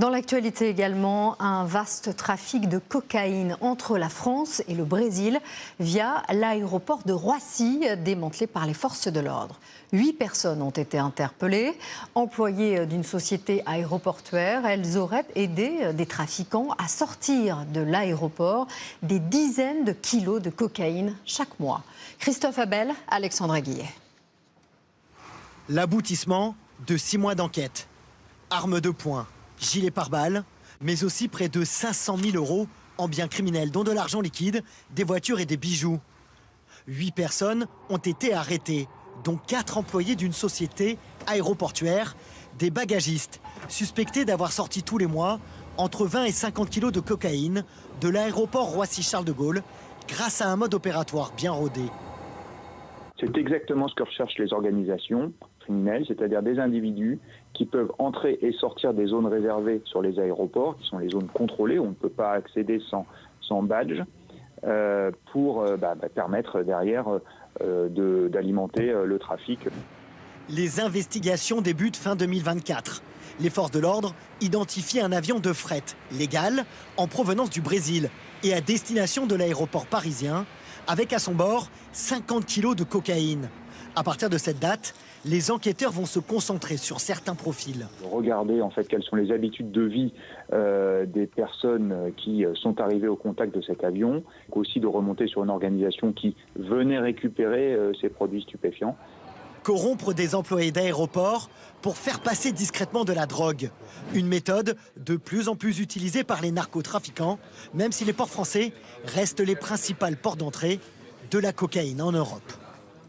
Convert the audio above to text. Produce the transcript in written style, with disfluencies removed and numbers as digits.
Dans l'actualité également, un vaste trafic de cocaïne entre la France et le Brésil via l'aéroport de Roissy, démantelé par les forces de l'ordre. 8 personnes ont été interpellées, employées d'une société aéroportuaire. Elles auraient aidé des trafiquants à sortir de l'aéroport des dizaines de kilos de cocaïne chaque mois. Christophe Abel, Alexandra Guillet. L'aboutissement de 6 mois d'enquête. Armes de poing, gilet pare-balles, mais aussi près de 500 000 € en biens criminels, dont de l'argent liquide, des voitures et des bijoux. 8 personnes ont été arrêtées, dont 4 employés d'une société aéroportuaire, des bagagistes, suspectés d'avoir sorti tous les mois entre 20 et 50 kilos de cocaïne de l'aéroport Roissy-Charles de Gaulle, grâce à un mode opératoire bien rodé. C'est exactement ce que recherchent les organisations criminelles, c'est-à-dire des individus qui peuvent entrer et sortir des zones réservées sur les aéroports, qui sont les zones contrôlées où on ne peut pas accéder sans badge, pour permettre derrière d'alimenter le trafic. Les investigations débutent fin 2024. Les forces de l'ordre identifient un avion de fret légal en provenance du Brésil et à destination de l'aéroport parisien, avec à son bord 50 kilos de cocaïne. À partir de cette date, les enquêteurs vont se concentrer sur certains profils. Regarder en fait quelles sont les habitudes de vie des personnes qui sont arrivées au contact de cet avion, aussi de remonter sur une organisation qui venait récupérer ces produits stupéfiants. Corrompre des employés d'aéroport pour faire passer discrètement de la drogue. Une méthode de plus en plus utilisée par les narcotrafiquants, même si les ports français restent les principaux ports d'entrée de la cocaïne en Europe.